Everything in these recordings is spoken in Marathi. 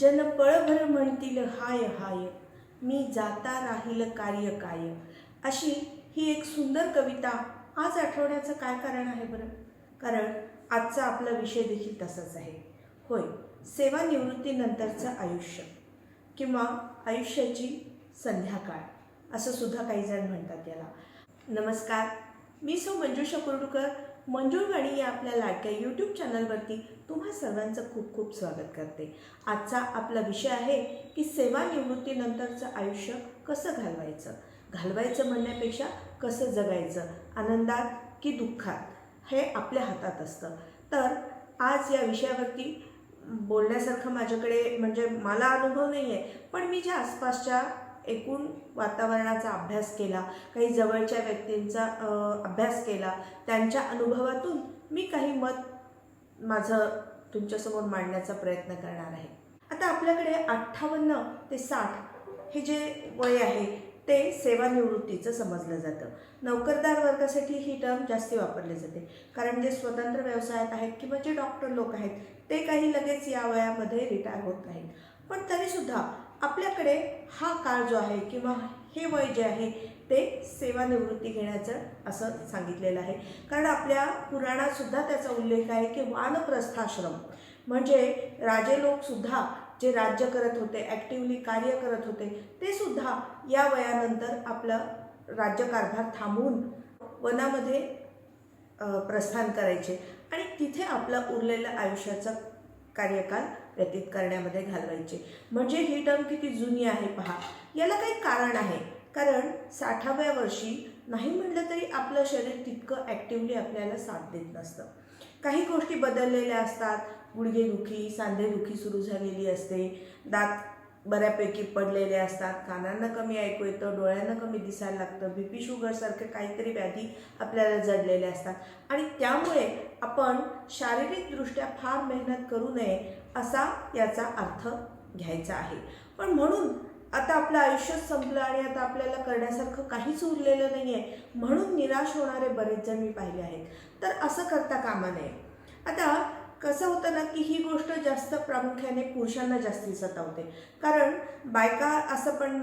जन पळभर म्हणतील हाय हाय, मी जाता राहील कार्य काय. अशी ही एक सुंदर कविता आज आठवण्याचं काय कारण आहे बरं? कारण आजचा आपला विषय देखील तसाच आहे. होय, सेवानिवृत्तीनंतरचं आयुष्य किंवा आयुष्याची संध्याकाळ असं सुद्धा काही जण म्हणतात याला. नमस्कार, मी मंजुषा कुर्डूकर. मंजुळवाणी या आपल्या लाडक्या यूट्यूब चॅनलवरती तुम्हा सर्वांचं खूप खूप स्वागत करते. आजचा आपला विषय आहे की सेवानिवृत्तीनंतरचं आयुष्य कसं घालवायचं म्हणण्यापेक्षा कसं जगायचं, आनंदात की दुःखात, हे आपल्या हातात असतं. तर आज या विषयावरती बोलण्यासारखं माझ्याकडे म्हणजे मला अनुभव नाही आहे, पण मी ज्या आसपासच्या एकूण वातावरणाचा अभ्यास केला, काही जवळच्या व्यक्तींचा अभ्यास केला, त्यांच्या अनुभवातून मी काही मत माझं तुमच्यासमोर मांडण्याचा प्रयत्न करणार आहे. आता आपल्याकडे 58 ते 60 हे जे वय आहे ते सेवानिवृत्तीचं समजलं जातं. नोकरदार वर्गासाठी ही टर्म जास्ती वापरली जाते, कारण जे स्वतंत्र व्यवसायात आहेत किंवा जे डॉक्टर लोक आहेत ते काही लगेच या वयामध्ये रिटायर होत नाहीत. पण तरीसुद्धा आपल्याकडे हा काळ जो आहे किंवा हे वय जे आहे ते सेवानिवृत्ती घेण्याचं असं सांगितलेलं आहे. कारण आपल्या पुराणात सुद्धा त्याचा उल्लेख आहे की वानप्रस्थाश्रम म्हणजे राजे लोकसुद्धा जे राज्य करत होते, ॲक्टिव्हली कार्य करत होते, ते सुद्धा या वयानंतर आपलं राज्यकारभार थांबवून वनामध्ये प्रस्थान करायचे आणि तिथे आपलं उरलेलं आयुष्याचं कार्यकाल व्यतीत करण्यामध्ये घालवायचे. म्हणजे ही टर्म किती जुनी आहे पहा. याला काही कारण आहे. कारण 60व्या वर्षी नाही म्हटलं तरी आपलं शरीर तितकं ॲक्टिव्हली आपल्याला साथ देत नसतं. काही गोष्टी बदललेल्या असतात. गुडघेदुखी, सांधेदुखी सुरू झालेली असते, दात बऱ्यापैकी पडलेले असतात, कानांना कमी ऐकू येतं, डोळ्यांना कमी दिसायला लागतं, BP शुगरसारखे काहीतरी व्याधी आपल्याला जडलेल्या असतात आणि त्यामुळे आपण शारीरिकदृष्ट्या फार मेहनत करू नये असा याचा अर्थ घ्यायचा आहे. पण म्हणून आता आपलं आयुष्यच संपलं आणि आता आपल्याला करण्यासारखं काहीच उरलेलं नाही आहे म्हणून निराश होणारे बरेच जण मी पाहिले आहेत. तर असं करता कामा नये. आता कसं होतं ना की ही गोष्ट जास्त प्रामुख्याने पुरुषांना जास्ती सतावते, कारण बायका असं पण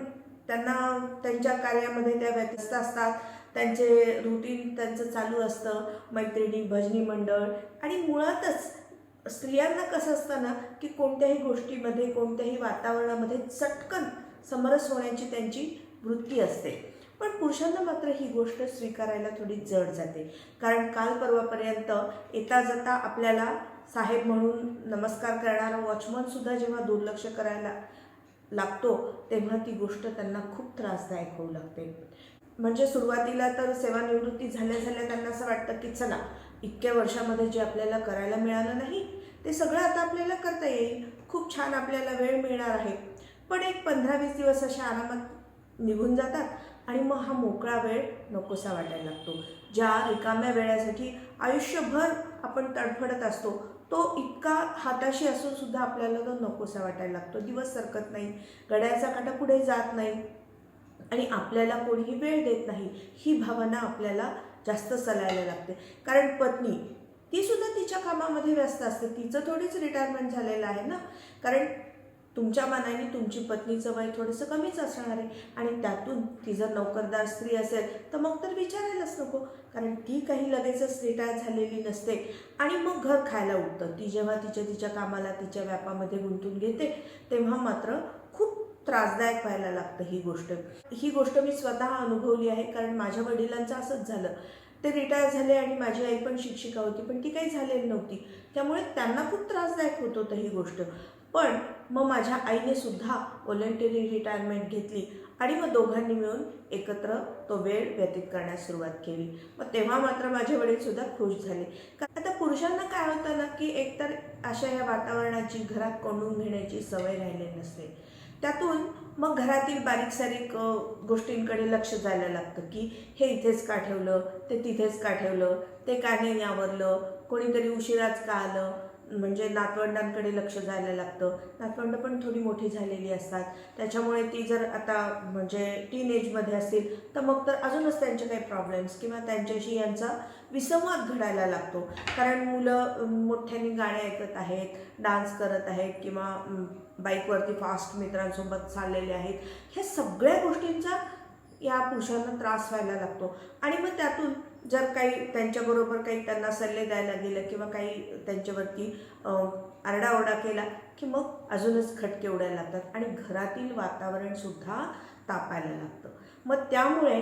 त्यांना त्यांच्या कार्यामध्ये त्या व्यस्त असतात, त्यांचे रुटीन त्यांचं चालू असतं, मैत्रिणी, भजनी मंडळ, आणि मुळातच स्त्रियांना कसं असतं ना की कोणत्याही गोष्टीमध्ये, कोणत्याही वातावरणामध्ये चटकन समरस होण्याची त्यांची वृत्ती असते. पण पुरुषांना मात्र ही गोष्ट स्वीकारायला थोडी जड जाते, कारण काल परवापर्यंत येता जाता आपल्याला साहेब म्हणून नमस्कार करणारा वॉचमनसुद्धा जेव्हा दुर्लक्ष करायला लागतो तेव्हा ती गोष्ट त्यांना खूप त्रासदायक होऊ लागते. म्हणजे सुरुवातीला तर सेवानिवृत्ती झाल्या त्यांना असं वाटतं की चला, इतक्या वर्षामध्ये जे आपल्याला करायला मिळालं नाही ते सगळं आता आपल्याला करता येईल, खूप छान आपल्याला वेळ मिळणार आहे. पण एक 15-20 दिवस अशा आरामात निघून जातात आणि मग हा मोकळा वेळ नकोसा वाटायला लागतो. ज्या रिकाम्या वेळासाठी आयुष्यभर आपण तडफडत असतो तो इतका हाताशी असून सुद्धा आपल्याला तो नकोसा वाटायला लागतो. दिवस सरकत नाही, घड्याळाचा काटा पुढे जात नाही आणि आपल्याला कोणीही वेळ देत नाही, ही भावना आपल्याला जास्त सलायला लागते. कारण पत्नी ती सुद्धा तिच्या कामामध्ये व्यस्त असते, तिचं थोडीच रिटायरमेंट झालेलं आहे ना. कारण तुमच्या मानाने तुमची पत्नीचं वय थोडंसं कमीच असणार आहे आणि त्यातून ती जर नोकरदार स्त्री असेल तर मग तर विचारायलाच नको, कारण ती काही लगेचच रिटायर झालेली नसते आणि मग घर खायला उठतं. ती जेव्हा तिच्या कामाला, तिच्या व्यापामध्ये गुंतून घेते तेव्हा मात्र खूप त्रासदायक व्हायला लागतं ही गोष्ट मी स्वतः अनुभवली आहे. कारण माझ्या वडिलांचं असंच झालं. ते रिटायर झाले आणि माझी आई पण शिक्षिका होती, पण ती काही झालेली नव्हती, त्यामुळे त्यांना खूप त्रासदायक होत होतं ही गोष्ट. पण मग माझ्या आईने सुद्धा व्हॉलंटरी रिटायरमेंट घेतली आणि मग दोघांनी मिळून एकत्र तो वेळ व्यतीत करण्यास सुरुवात केली. मग तेव्हा मात्र माझे वडीलसुद्धा खुश झाले. आता पुरुषांना काय होतं ना की एकतर अशा या वातावरणाची घरात कोंडून घेण्याची सवय राहिलेली नसते, त्यातून मग घरातील बारीक सारीक गोष्टींकडे लक्ष जायला लागतं की हे इथेच का ठेवलं, ते तिथेच का ठेवलं, ते का नाही आवरलं, कोणीतरी उशिराच का आलं, म्हणजे नातवंडांकडे लक्ष जायला लागतं. नातवंड पण थोडी मोठी झालेली असतात, त्याच्यामुळे ती जर आता म्हणजे टीनेजमध्ये असतील तर मग तर अजूनच त्यांचे काही प्रॉब्लेम्स किंवा त्यांच्याशी यांचा विसंवाद घडायला लागतो. कारण मुलं मोठ्याने गाणे ऐकत आहेत, डान्स करत आहेत किंवा बाईकवरती फास्ट मित्रांसोबत चाललेले आहेत. ह्या सगळ्या गोष्टींचा या पुरुषांना त्रास व्हायला लागतो. आणि मग त्यातून जर काही त्यांच्याबरोबर काही त्यांना सल्ले द्यायला गेलं किंवा काही त्यांच्यावरती आरडाओरडा केला की मग अजूनच खटके उडायला लागतात आणि घरातील वातावरणसुद्धा तापायला लागतं. मग त्यामुळे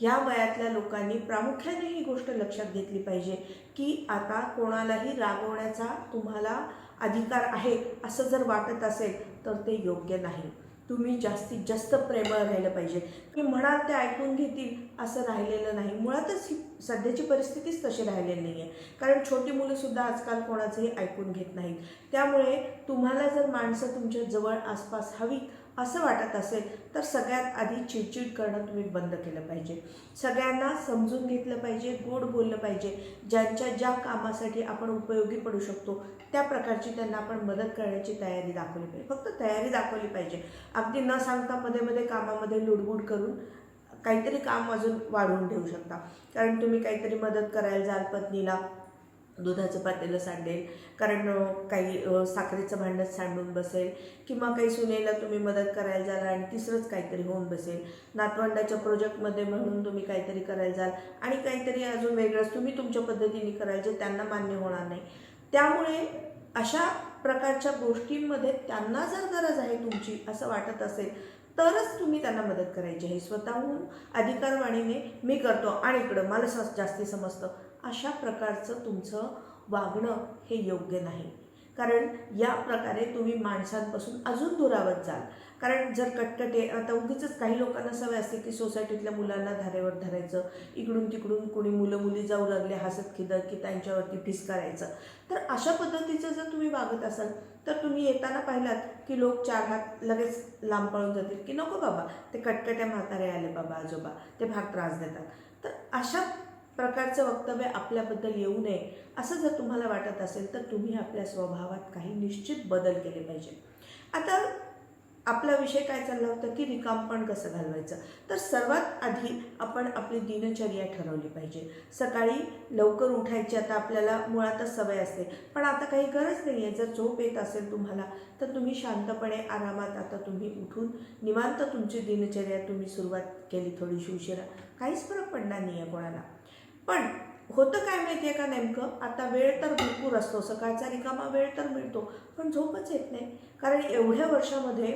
या वयातल्या लोकांनी प्रामुख्याने ही गोष्ट लक्षात घेतली पाहिजे की आता कोणालाही रागवण्याचा तुम्हाला अधिकार आहे असं जर वाटत असेल तर ते योग्य नाही. तुम्ही जास्तीत जास्त प्रेमळ राहिलं पाहिजे. तुम्ही म्हणाल ते ऐकून घेतील असं राहिलेलं नाही. मुळातच ही सध्याची परिस्थितीच तशी राहिलेली नाही आहे. कारण छोटी मुलंसुद्धा आजकाल कोणाचंही ऐकून घेत नाहीत. त्यामुळे तुम्हाला जर माणसं तुमच्या जवळ आसपास हवी असं वाटत असेल तर सगळ्यात आधी चिडचिड करणं तुम्ही बंद केलं पाहिजे. सगळ्यांना समजून घेतलं पाहिजे, गोड बोललं पाहिजे. ज्यांच्या ज्या कामासाठी आपण उपयोगी पडू शकतो त्या प्रकारची त्यांना आपण मदत करण्याची तयारी दाखवली पाहिजे. फक्त तयारी दाखवली पाहिजे. अगदी न सांगता मध्ये मध्ये कामामध्ये लुडबुड करून काहीतरी काम अजून वाढवून ठेवू शकता. कारण तुम्ही काहीतरी मदत करायला जाल, पत्नीला दुधाचं पातेलं सांडेल, कारण काही साखरेचं भांडं सांडून बसेल किंवा काही सुनेला तुम्ही मदत करायला जाल आणि तिसरंच काहीतरी होऊन बसेल. नातवंडाच्या प्रोजेक्टमध्ये म्हणून तुम्ही काहीतरी करायला जाल आणि काहीतरी अजून वेगळंच तुम्ही तुमच्या पद्धतीने कराल जे त्यांना मान्य होणार नाही. त्यामुळे अशा प्रकारच्या गोष्टींमध्ये त्यांना जर गरज आहे तुमची असं वाटत असेल तरच तुम्ही त्यांना मदत करायची आहे. स्वतःहून अधिकारवाणीने मी करतो आणि इकडं मला जास्ती समजतं अशा प्रकारचं तुमचं वागणं हे योग्य नाही. कारण या प्रकारे तुम्ही माणसांपासून अजून दुरावत जाल. कारण जर कटकटे आता उगीच काही लोकांना सवय असते की सोसायटीतल्या मुलांना धारेवर धरायचं, इकडून तिकडून कोणी मुलं मुली जाऊ लागले हसत खिदत की त्यांच्यावरती फिसकारायचं. तर अशा पद्धतीचं जर तुम्ही वागत असाल तर तुम्ही येताना पाहिलात की लोक 4 हात लगेच लांब पळून जातील की नको बाबा ते कटकट्या म्हातारे आले बाबा आजोबा ते फार त्रास देतात. तर अशा प्रकारचं वक्तव्य आपल्याबद्दल येऊ नये असं जर तुम्हाला वाटत असेल तर तुम्ही आपल्या स्वभावात काही निश्चित बदल केले पाहिजे. आता आपला विषय काय चालला होता की रिकामपण कसं घालवायचं. तर सर्वात आधी आपण आपली दिनचर्या ठरवली पाहिजे. सकाळी लवकर उठायची आता आपल्याला मुळातच सवय असते, पण आता काही गरज नाही आहे. जर झोप येत असेल तुम्हाला तर तुम्ही शांतपणे आरामात आता तुम्ही उठून निवांत तुमची दिनचर्या तुम्ही सुरुवात केली थोडीशी उशिरा, काहीच फरक पडणार नाही आहे कोणाला. पण होतं काय माहिती आहे का, नेमकं आता वेळ तर भरपूर असतो, सकाळचा रिकामा वेळ तर मिळतो, पण झोपच येत नाही. कारण एवढ्या वर्षामध्ये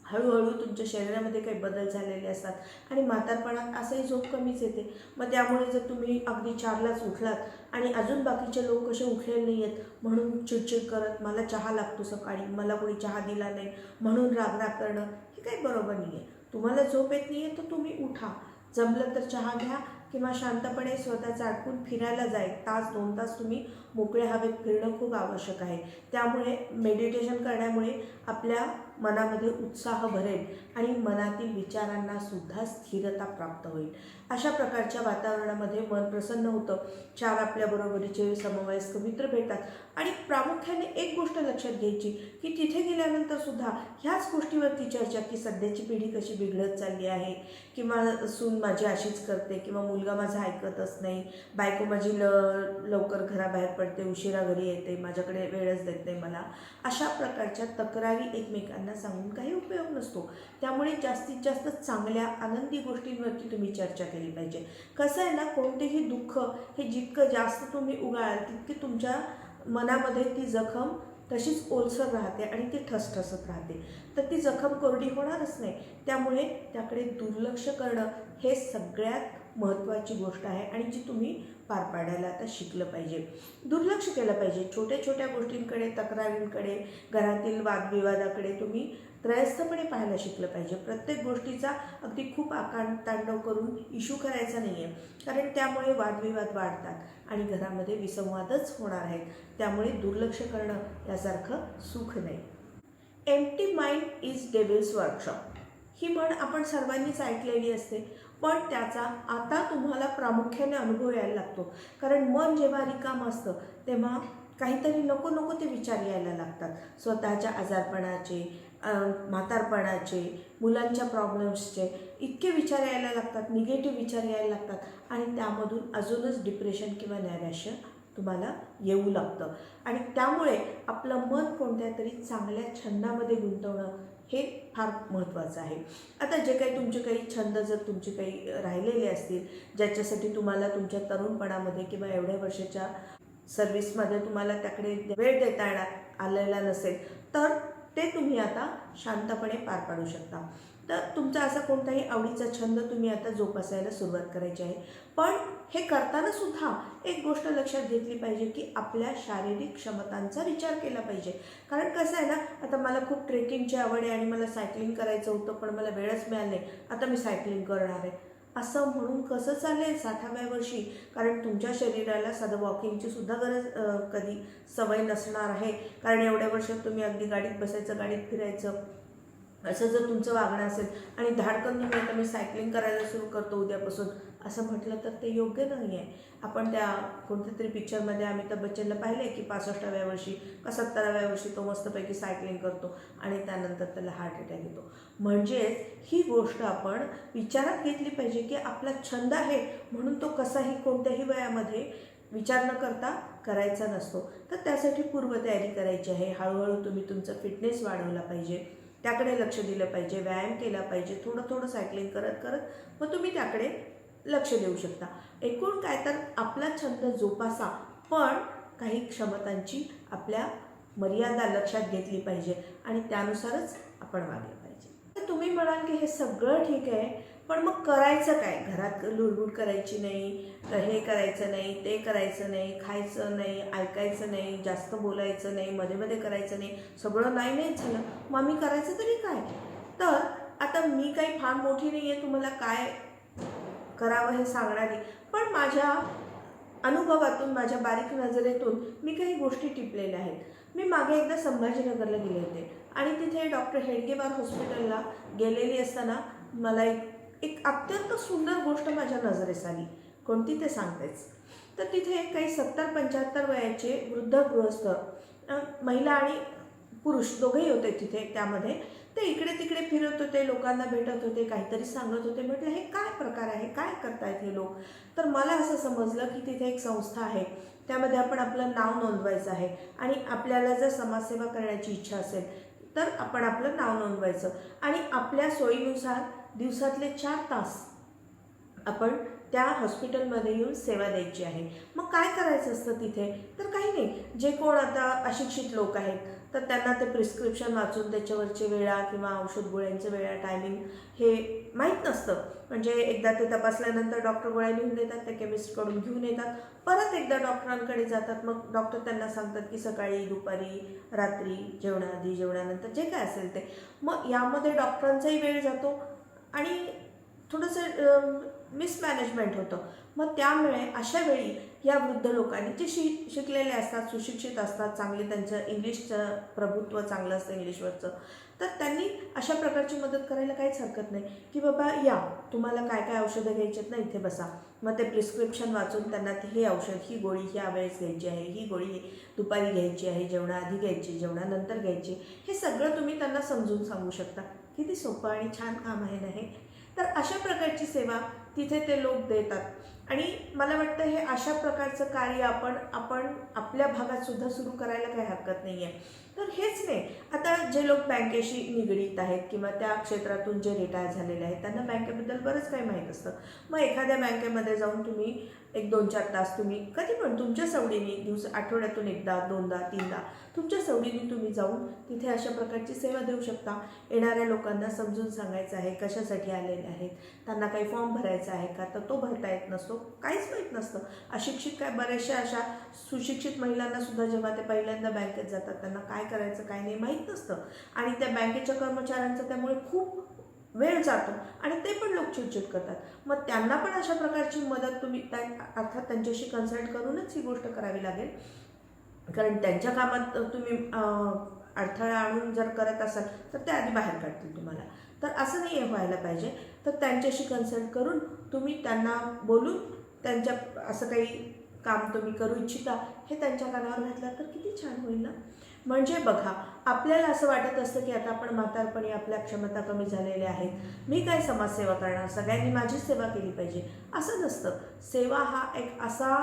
हळूहळू तुमच्या शरीरामध्ये काही बदल झालेले असतात आणि म्हातारपणात असंही झोप कमीच येते. मग त्यामुळे जर तुम्ही अगदी 4लाच उठलात आणि अजून बाकीचे लोक कसे उठलेले नाही आहेत म्हणून चिडचिड करत मला चहा लागतो सकाळी, मला कोणी चहा दिला नाही म्हणून रागराग करणं, हे काही बरोबर नाही आहे. तुम्हाला झोप येत नाही आहे तर तुम्ही उठा, जमलं तर चहा घ्या किंवा शांतपणे स्वतःचं आटपून फिरायला जा. 1 तास 2 तास तुम्ही मोकळ्या हवेत फिरणं खूप आवश्यक आहे. त्यामुळे मेडिटेशन करण्यामुळे आपल्या मनामध्ये उत्साह भरेल आणि मनातील विचारांना सुद्धा स्थिरता प्राप्त होईल. अशा प्रकारच्या वातावरणामध्ये मन प्रसन्न होतं. 4 आपल्याबरोबरीचे समवयस्क मित्र भेटतात आणि प्रामुख्याने एक गोष्ट लक्षात घ्यायची की तिथे गेल्यानंतर सुद्धा ह्याच गोष्टीवरती चर्चा की सध्याची पिढी कशी बिघडत चालली आहे किंवा सून माझी अशीच करते किंवा मुलगा माझा ऐकतच नाही, बायको माझी लवकर घराबाहेर पडते, उशिरा घरी येते, माझ्याकडे वेळच देत नाही मला. अशा प्रकारच्या तक्रारी एकमेकांना सांगून काही उपयोग नसतो. त्यामुळे जास्तीत जास्त चांगल्या आनंदी गोष्टींवरती तुम्ही चर्चा केली पाहिजे. कसं आहे ना, कोणतेही दुःख हे जितकं जास्त तुम्ही उगाळाल तितकी तुमच्या मनामध्ये ती जखम तशीच ओलसर राहते आणि ती ठसठसत राहते, तर ती जखम कोरडी होणारच नाही. त्यामुळे त्याकडे दुर्लक्ष करणं हे सगळ्यात महत्त्वाची गोष्ट आहे आणि जी तुम्ही पार पाडायला आता शिकलं पाहिजे. दुर्लक्ष केलं पाहिजे छोट्या छोट्या गोष्टींकडे, तक्रारींकडे, घरातील वादविवादाकडे तुम्ही त्रयस्थपणे पाहायला शिकलं पाहिजे. प्रत्येक गोष्टीचा अगदी खूप तांडव करून इश्यू करायचा नाही आहे, कारण त्यामुळे वादविवाद वाढतात आणि घरामध्ये विसंवादच होणार आहेत. त्यामुळे दुर्लक्ष करणं यासारखं सुख नाही. Empty mind is devil's workshop ही म्हण आपण सर्वांनीच ऐकलेली असते, पण त्याचा आता तुम्हाला प्रामुख्याने अनुभव यायला लागतो. कारण मन जेव्हा रिकाम असतं तेव्हा काहीतरी नको नको ते विचार यायला लागतात, स्वतःच्या आजारपणाचे, म्हातारपणाचे, मुलांच्या प्रॉब्लेम्सचे इतके विचार यायला लागतात, निगेटिव्ह विचार यायला लागतात आणि त्यामधून अजूनच डिप्रेशन किंवा नैराश्य तुम्हाला येऊ लागतं. आणि त्यामुळे आपलं मन कोणत्या तरी चांगल्या छंदामध्ये गुंतवणं हे फार महत्त्वाचं आहे. आता जे काही तुमचे काही छंद जर तुमचे काही राहिलेले असतील, ज्याच्यासाठी तुम्हाला तुमच्या तरुणपणामध्ये किंवा एवढ्या वर्षाच्या सर्व्हिसमध्ये तुम्हाला त्याकडे वेळ देता आलेला नसेल, तर ते तुम्ही आता शांतपणे पार पाडू शकता. तर तुमचा असा कोणताही आवडीचा छंद तुम्ही आता जोपासायला सुरुवात करायची आहे. पण हे करताना सुद्धा एक गोष्ट लक्षात घेतली पाहिजे की आपल्या शारीरिक क्षमतांचा विचार केला पाहिजे. कारण कसं आहे ना, आता मला खूप ट्रेकिंगची आवड आहे आणि मला सायकलिंग करायचं होतं, पण मला वेळच मिळाला नाही, आता मी सायकलिंग करणार आहे असं म्हणून कसं चालेल 60व्या वर्षी? कारण तुमच्या शरीराला साधं वॉकिंगची सुद्धा गरज कधी सवय नसणार आहे. कारण एवढ्या वर्षात तुम्ही अगदी गाडीत बसायचं, गाडीत फिरायचं असं जर तुमचं वागणं असेल आणि धाडकन तुम्ही आता मी सायकलिंग करायला सुरू करतो उद्यापासून असं म्हटलं तर ते योग्य नाही आहे. आपण त्या कोणत्या तरी पिक्चरमध्ये अमिताभ बच्चनला पाहिलं आहे की 65व्या वर्षी का 70व्या वर्षी तो मस्तपैकी सायकलिंग करतो आणि त्यानंतर त्याला हार्ट अटॅक येतो. म्हणजेच ही गोष्ट आपण विचारात घेतली पाहिजे की आपला छंद आहे म्हणून तो कसाही कोणत्याही वयामध्ये विचार न करता करायचा नसतो. तर त्यासाठी पूर्वतयारी करायची आहे. हळूहळू तुम्ही तुमचा फिटनेस वाढवला पाहिजे, त्याकडे लक्ष दिलं पाहिजे, व्यायाम केला पाहिजे, थोडं थोडं सायकलिंग करत करत मग तुम्ही त्याकडे लक्ष देऊ शकता. एकूण काय तर आपला छंद जोपासा, पण काही क्षमतांची आपल्या मर्यादा लक्षात घेतली पाहिजे आणि त्यानुसारच आपण वागलं पाहिजे. तर तुम्ही म्हणाल की हे सगळं ठीक आहे, पण मग करायचं काय? घरात लुडबुड करायची नाही, हे करायचं नाही, ते करायचं नाही, खायचं नाही, ऐकायचं नाही, जास्त बोलायचं नाही, मध्ये मध्ये करायचं नाही, सगळं नाही नाहीच झालं, मग आम्ही करायचं तरी काय? तर आता मी काही फार मोठी नाही आहे तुम्हाला काय करावं हे सांगणारी, पण माझ्या अनुभवातून, माझ्या बारीक नजरेतून मी काही गोष्टी टिपलेल्या आहेत. मी मागे एकदा संभाजीनगरला गेले होते आणि तिथे डॉक्टर हेडगेवार हॉस्पिटलला गेलेली असताना मला एक अत्यंत सुंदर गोष्ट माझ्या नजरेस आली. कोणती ते सांगतेच. तर तिथे काही 70-75 वयाचे वृद्ध गृहस्थ, महिला आणि पुरुष दोघेही होते तिथे. त्यामध्ये ते इकडे तिकडे फिरत होते, लोकांना भेटत होते, काहीतरी सांगत होते. म्हटलं हे काय प्रकार आहे, काय करतायत हे लोक? तर मला असं समजलं की तिथे एक संस्था आहे, त्यामध्ये आपण आपलं नाव नोंदवायचं आहे आणि आपल्याला जर समाजसेवा करण्याची इच्छा असेल तर आपण आपलं नाव नोंदवायचं आणि आपल्या सोयीनुसार दिवसातले 4 तास आपण त्या हॉस्पिटलमध्ये येऊन सेवा द्यायची आहे. मग काय करायचं असतं तिथे? तर काही नाही, जे कोण आता अशिक्षित लोक आहेत तर त्यांना ते प्रिस्क्रिप्शन वाचून त्याच्यावरचे वेळा किंवा औषध गोळ्यांचे वेळा, टायमिंग हे माहीत नसतं. म्हणजे एकदा ते तपासल्यानंतर डॉक्टर गोळ्या लिहून देतात, ते केमिस्टकडून घेऊन येतात, परत एकदा डॉक्टरांकडे जातात. मग डॉक्टर त्यांना सांगतात की सकाळी, दुपारी, रात्री, जेवणाआधी, जेवणानंतर जे काय असेल ते. मग यामध्ये डॉक्टरांचाही वेळ जातो आणि थोडंसं मिसमॅनेजमेंट होतं. मग त्यामुळे अशा वेळी या वृद्ध लोकांनी जे शिकलेले असतात, सुशिक्षित असतात, चांगले त्यांचं इंग्लिशचं प्रभुत्व चांगलं असतं इंग्लिशवरचं, तर त्यांनी अशा प्रकारची मदत करायला काहीच हरकत नाही की बाबा या, तुम्हाला काय काय औषधं घ्यायची आहेत ना, इथे बसा. मग ते प्रिस्क्रिप्शन वाचून त्यांना हे औषध, ही गोळी ह्या वेळेस घ्यायची आहे, ही गोळी दुपारी घ्यायची आहे, जेवणाआधी घ्यायची, जेवणानंतर घ्यायची, हे सगळं तुम्ही त्यांना समजून सांगू शकता. किती सोपं आणि छान काम आहे ना हे. तर अशा प्रकारची सेवा तिथे ते लोक देतात आणि मला वाटतं हे अशा प्रकारचं कार्य आपण आपल्या भागात सुद्धा सुरू करायला काही हरकत नाही आहे. तर हेच नाही, आता जे लोक बँकेशी निगडीत आहेत किंवा त्या क्षेत्रातून जे रिटायर झालेले आहेत त्यांना बँकेबद्दल बरंच काही माहीत असतं. मग एखाद्या बँकेमध्ये जाऊन तुम्ही 1-2-4 तास तुम्ही कधी पण तुमच्या सवडीने आठवड्यातून एकदा, दोनदा, तीनदा तुमच्या सवडीने तुम्ही जाऊन तिथे अशा प्रकारची सेवा देऊ शकता. येणाऱ्या लोकांना समजून सांगायचं आहे कशासाठी आलेले आहेत, त्यांना काही फॉर्म भरायचा आहे का, तर तो भरता येत नसतो, काहीच माहीत नसतं. अशिक्षित काय बऱ्याचशा अशा सुशिक्षित महिलांना सुद्धा जेव्हा ते पहिल्यांदा बँकेत जातात त्यांना काय करायचं काय नाही माहीत नसतं आणि त्या बँकेच्या कर्मचाऱ्यांचा त्यामुळे खूप वेळ जातो आणि ते पण लोक चिडचिड करतात. मग त्यांना पण अशा प्रकारची मदत तुम्ही अर्थात त्यांच्याशी कन्सल्ट करूनच ही गोष्ट करावी लागेल. कारण त्यांच्या कामात तुम्ही अडथळा आणून जर करत असाल तर ते आधी बाहेर काढतील तुम्हाला. तर असं नाही व्हायला पाहिजे. तर त्यांच्याशी कन्सल्ट करून तुम्ही त्यांना बोलून त्यांच्या असं काही काम तुम्ही करू इच्छिता हे त्यांच्या कानावर घातलं तर किती छान होईल ना. म्हणजे बघा, आपल्याला असं वाटत असतं की आता आपण म्हातारपणी आपल्या क्षमता कमी झालेल्या आहेत, मी काय समाजसेवा करणार, सगळ्यांनी माझी सेवा केली पाहिजे, असं नसतं. सेवा हा एक असा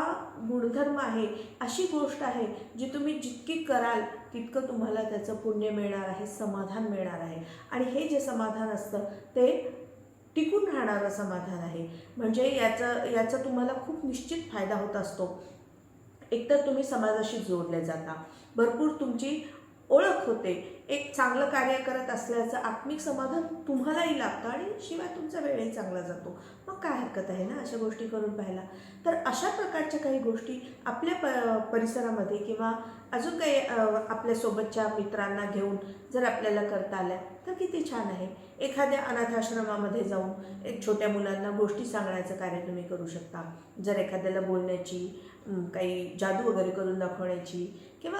गुणधर्म आहे, अशी गोष्ट आहे जी तुम्ही जितकी कराल तितकं तुम्हाला त्याचं पुण्य मिळणार आहे, समाधान मिळणार आहे. आणि हे जे समाधान असतं ते टिकून राहणारं समाधान आहे. म्हणजे याचा तुम्हाला खूप निश्चित फायदा होत असतो. एकतर तुम्ही समाजाशी जोडले जाता, भरपूर तुमची ओळख होते, एक चांगलं कार्य करत असल्याचं आत्मिक समाधान तुम्हालाही लाभतं आणि शिवाय तुमचा वेळही चांगला जातो. मग काय हरकत आहे ना अशा गोष्टी करून पाहायला. तर अशा प्रकारच्या काही गोष्टी आपल्या परिसरामध्ये किंवा अजून काही आपल्यासोबतच्या मित्रांना घेऊन जर आपल्याला करता आल्या तर किती छान आहे. एखाद्या अनाथाश्रमामध्ये जाऊन एक छोट्या मुलांना गोष्टी सांगण्याचं कार्य तुम्ही करू शकता. जर एखाद्याला बोलण्याची, काही जादू वगैरे करून दाखवण्याची किंवा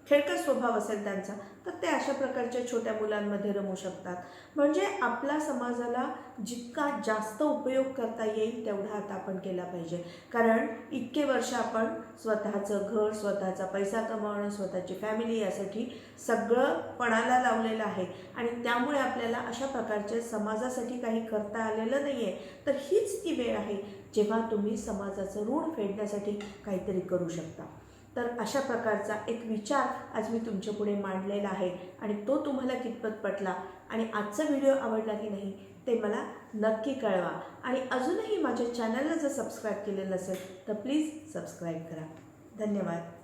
खेळकर स्वभाव असेल त्यांचा, तर ते अशा प्रकारच्या छोट्या मुलांमध्ये रमू शकतात. म्हणजे आपला समाजाला जितका जास्त उपयोग करता येईल तेवढा आता आपण केला पाहिजे. कारण इतके वर्ष आपण स्वतःचं घर, स्वतःचा पैसा कमावणं, स्वतःची फॅमिली यासाठी सगळं पणाला लावलेलं आहे आणि त्यामुळे आपल्याला अशा प्रकारचे समाजासाठी काही करता आलेलं नाही आहे. तर हीच ती वेळ आहे जेव्हा तुम्ही समाजाचं ऋण फेडण्यासाठी काहीतरी करू शकता. तर अशा प्रकारचा एक विचार आज मी तुमच्यापुढे मांडलेला आहे आणि तो तुम्हाला कितपत पटला आणि आजचा व्हिडिओ आवडला की नाही ते मला नक्की कळवा. आणि अजूनही माझ्या चॅनलला जर सबस्क्राईब केलेलं नसेल तर प्लीज सबस्क्राईब करा. धन्यवाद.